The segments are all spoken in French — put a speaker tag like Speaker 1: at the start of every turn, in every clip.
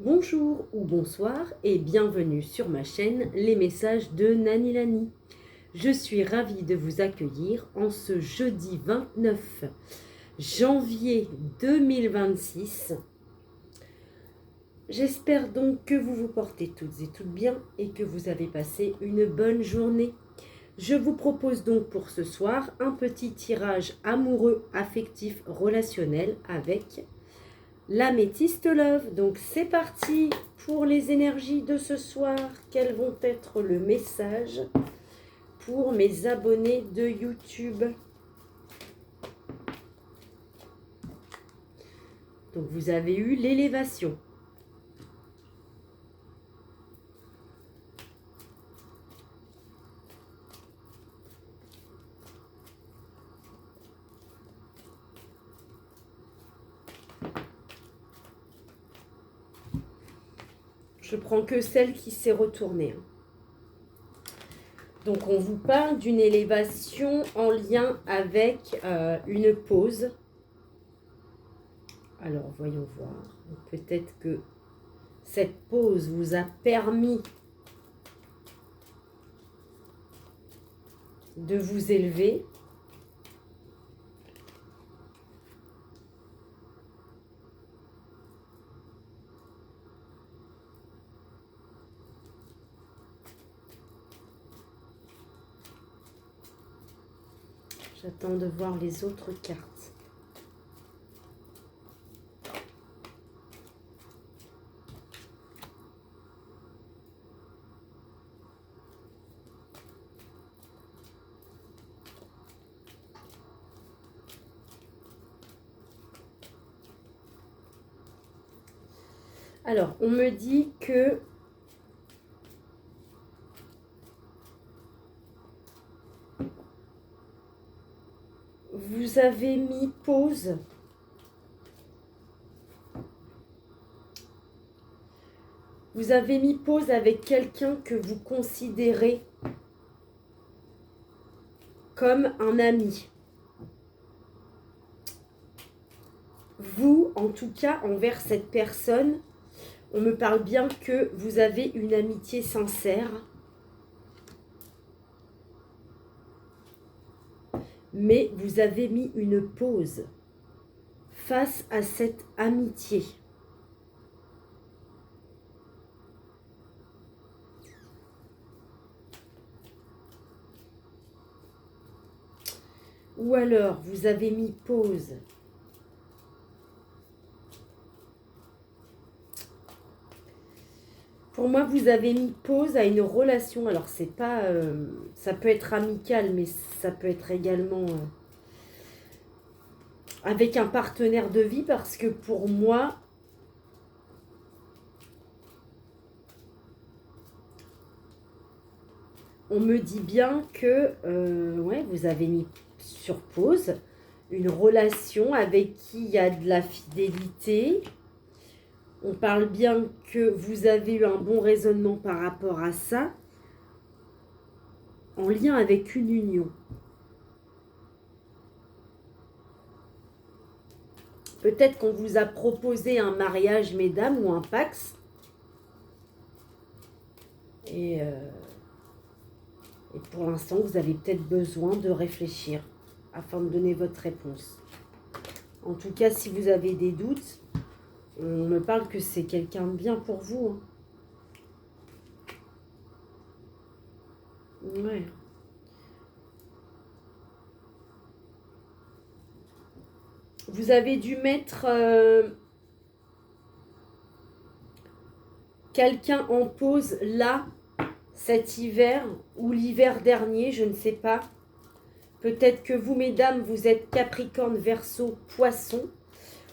Speaker 1: Bonjour ou bonsoir et bienvenue sur ma chaîne Les Messages de Nanilani. Je suis ravie de vous accueillir en ce jeudi 29 janvier 2026. J'espère donc que vous vous portez toutes et toutes bien et que vous avez passé une bonne journée. Je vous propose donc pour ce soir un petit tirage amoureux, affectif, relationnel avec l'améthyste love. Donc c'est parti pour les énergies de ce soir. Quels vont être le message pour mes abonnés de YouTube? Donc vous avez eu l'élévation. Je prends que celle qui s'est retournée. Donc on vous parle d'une élévation en lien avec une pause. Alors voyons voir. Peut-être que cette pause vous a permis de vous élever. J'attends de voir les autres cartes. Alors, on me dit que vous avez mis pause. Vous avez mis pause avec quelqu'un que vous considérez comme un ami. Vous, en tout cas, envers cette personne, on me parle bien que vous avez une amitié sincère. Mais vous avez mis une pause face à cette amitié. Ou alors, vous avez mis pause pour moi, vous avez mis pause à une relation. Alors, c'est pas... ça peut être amical, mais ça peut être également avec un partenaire de vie. Parce que pour moi, on me dit bien que ouais, vous avez mis sur pause une relation avec qui il y a de la fidélité. On parle bien que vous avez eu un bon raisonnement par rapport à ça, en lien avec une union. Peut-être qu'on vous a proposé un mariage, mesdames, ou un pax. Et pour l'instant, vous avez peut-être besoin de réfléchir afin de donner votre réponse. En tout cas, si vous avez des doutes, on me parle que c'est quelqu'un de bien pour vous. Ouais. Vous avez dû mettre quelqu'un en pause là, cet hiver, ou l'hiver dernier, je ne sais pas. Peut-être que vous, mesdames, vous êtes Capricorne, Verseau, Poisson.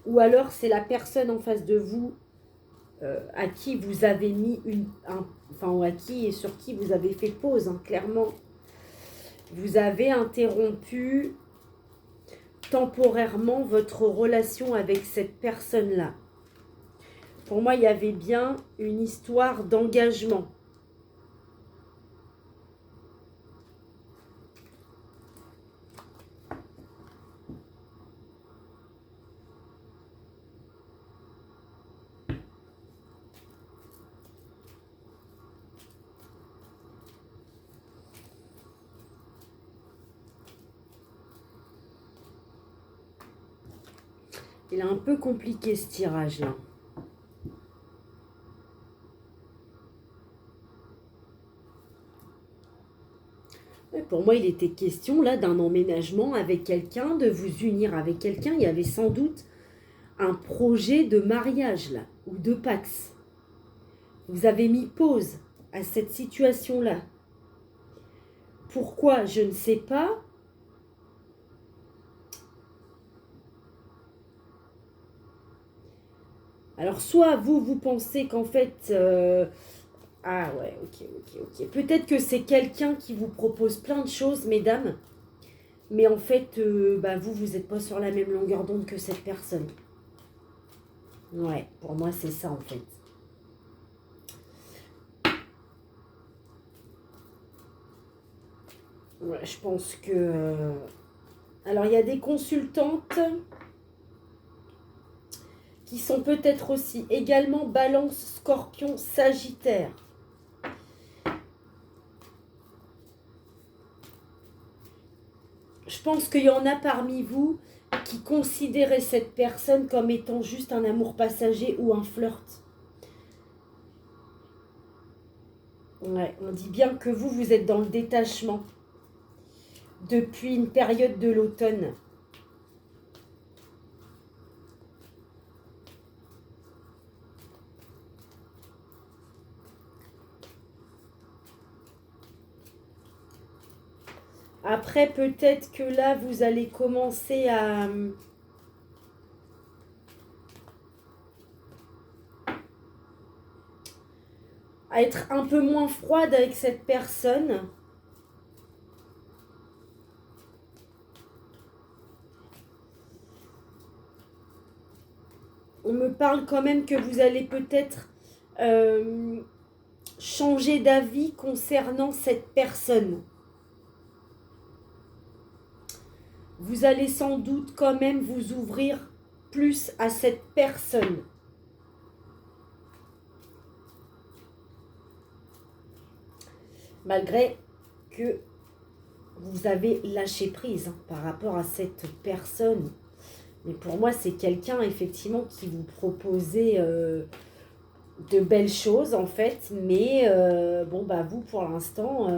Speaker 1: Ou alors, c'est la personne en face de vous à qui vous avez mis enfin, à qui et sur qui vous avez fait pause, hein, clairement. Vous avez interrompu temporairement votre relation avec cette personne-là. Pour moi, il y avait bien une histoire d'engagement. Il est un peu compliqué ce tirage-là. Pour moi, il était question là d'un emménagement avec quelqu'un, de vous unir avec quelqu'un. Il y avait sans doute un projet de mariage là, ou de Pax. Vous avez mis pause à cette situation-là. Pourquoi? Je ne sais pas. Alors, soit vous pensez qu'en fait... Ah ouais, ok. Peut-être que c'est quelqu'un qui vous propose plein de choses, mesdames. Mais en fait, vous n'êtes pas sur la même longueur d'onde que cette personne. Ouais, pour moi, c'est ça en fait. Ouais, je pense que... Alors, il y a des consultantes qui sont peut-être aussi également Balance, Scorpion, Sagittaire. Je pense qu'il y en a parmi vous qui considéraient cette personne comme étant juste un amour passager ou un flirt. Ouais, on dit bien que vous êtes dans le détachement depuis une période de l'automne. Après, peut-être que là, vous allez commencer à être un peu moins froide avec cette personne. On me parle quand même que vous allez peut-être changer d'avis concernant cette personne. Vous allez sans doute quand même vous ouvrir plus à cette personne. Malgré que vous avez lâché prise par rapport à cette personne. Mais pour moi, c'est quelqu'un, effectivement, qui vous proposait de belles choses, en fait. Mais, vous, pour l'instant,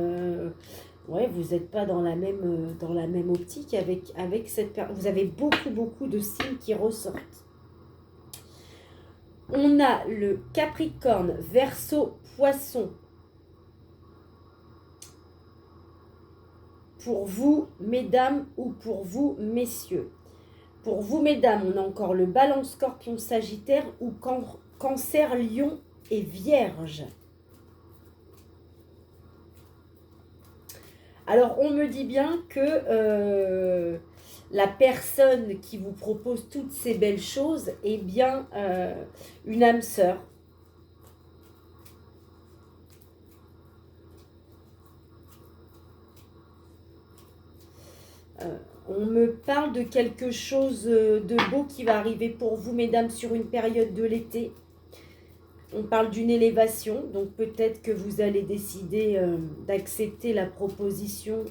Speaker 1: ouais, vous n'êtes pas dans la même optique avec cette personne. Vous avez beaucoup de signes qui ressortent. On a le Capricorne, Verseau, Poisson. Pour vous, mesdames, ou pour vous, messieurs. Pour vous, mesdames, on a encore le Balance, Scorpion, Sagittaire ou Cancer, Lion et Vierge. Alors, on me dit bien que la personne qui vous propose toutes ces belles choses est bien une âme sœur. On me parle de quelque chose de beau qui va arriver pour vous, mesdames, sur une période de l'été. On parle d'une élévation, donc peut-être que vous allez décider d'accepter la proposition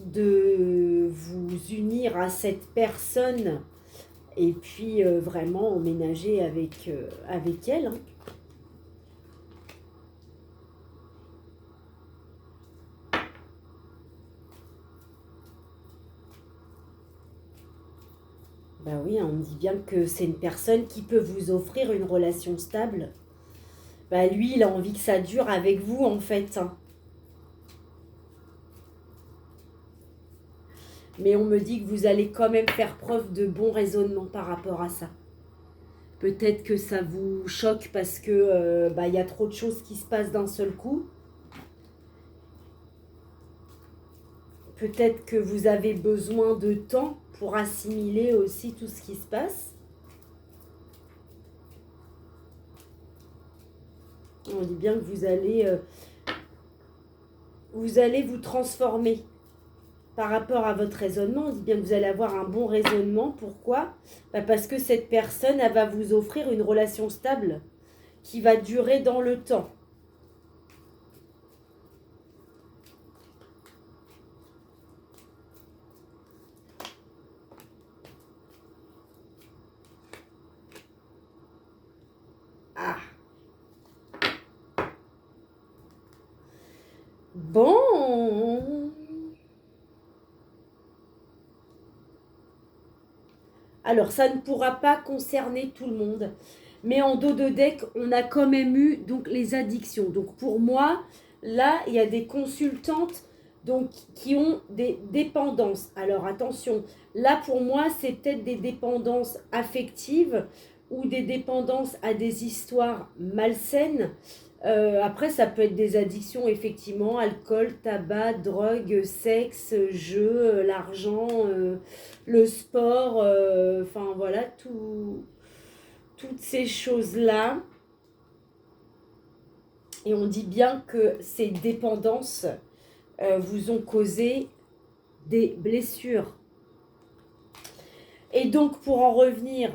Speaker 1: de vous unir à cette personne et puis vraiment emménager avec elle. Hein. Ben oui, on me dit bien que c'est une personne qui peut vous offrir une relation stable. Ben lui, il a envie que ça dure avec vous en fait. Hein. Mais on me dit que vous allez quand même faire preuve de bon raisonnement par rapport à ça. Peut-être que ça vous choque parce que y a trop de choses qui se passent d'un seul coup. Peut-être que vous avez besoin de temps pour assimiler aussi tout ce qui se passe. On dit bien que vous allez vous transformer par rapport à votre raisonnement. On dit bien que vous allez avoir un bon raisonnement. Pourquoi? Parce que cette personne, elle va vous offrir une relation stable qui va durer dans le temps. Ah. Bon. Alors, ça ne pourra pas concerner tout le monde. Mais en dos de deck, on a quand même eu donc les addictions. Donc, pour moi, là, il y a des consultantes donc, qui ont des dépendances. Alors, attention, là, pour moi, c'est peut-être des dépendances affectives ou des dépendances à des histoires malsaines. Après, ça peut être des addictions, effectivement, alcool, tabac, drogue, sexe, jeu, l'argent, le sport, enfin voilà, toutes ces choses-là. Et on dit bien que ces dépendances vous ont causé des blessures. Et donc, pour en revenir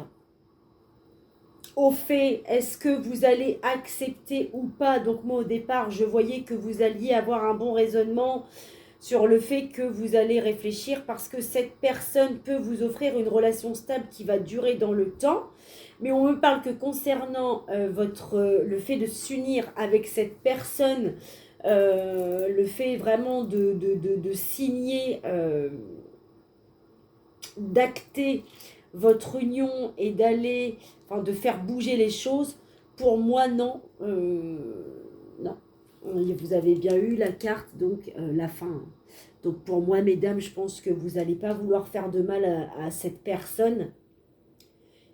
Speaker 1: au fait, est-ce que vous allez accepter ou pas? Donc moi au départ, je voyais que vous alliez avoir un bon raisonnement sur le fait que vous allez réfléchir parce que cette personne peut vous offrir une relation stable qui va durer dans le temps. Mais on me parle que concernant le fait de s'unir avec cette personne, le fait vraiment de signer, d'acter votre union et d'aller, enfin de faire bouger les choses, pour moi non, non. Vous avez bien eu la carte, donc la fin. Donc pour moi, mesdames, je pense que vous n'allez pas vouloir faire de mal à cette personne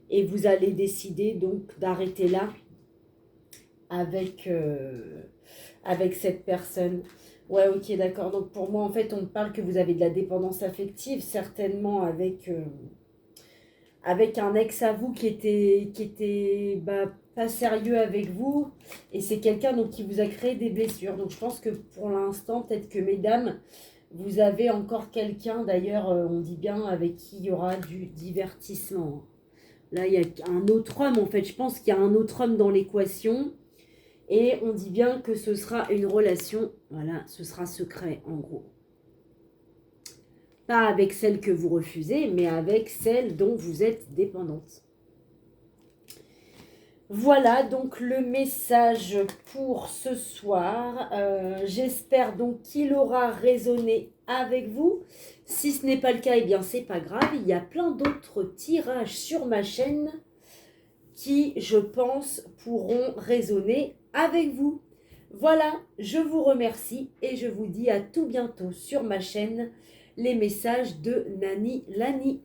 Speaker 1: et vous allez décider donc d'arrêter là avec, avec cette personne. Ouais, ok, d'accord. Donc pour moi, en fait, on me parle que vous avez de la dépendance affective, certainement avec un ex à vous qui était pas sérieux avec vous. Et c'est quelqu'un donc qui vous a créé des blessures. Donc je pense que pour l'instant, peut-être que mesdames, vous avez encore quelqu'un, d'ailleurs, on dit bien, avec qui il y aura du divertissement. Là, il y a un autre homme, en fait. Je pense qu'il y a un autre homme dans l'équation. Et on dit bien que ce sera une relation, voilà, ce sera secret, en gros. Pas avec celle que vous refusez, mais avec celle dont vous êtes dépendante. Voilà donc le message pour ce soir. J'espère donc qu'il aura résonné avec vous. Si ce n'est pas le cas, eh bien c'est pas grave. Il y a plein d'autres tirages sur ma chaîne qui, je pense, pourront résonner avec vous. Voilà, je vous remercie et je vous dis à tout bientôt sur ma chaîne, les messages de Nani Lani.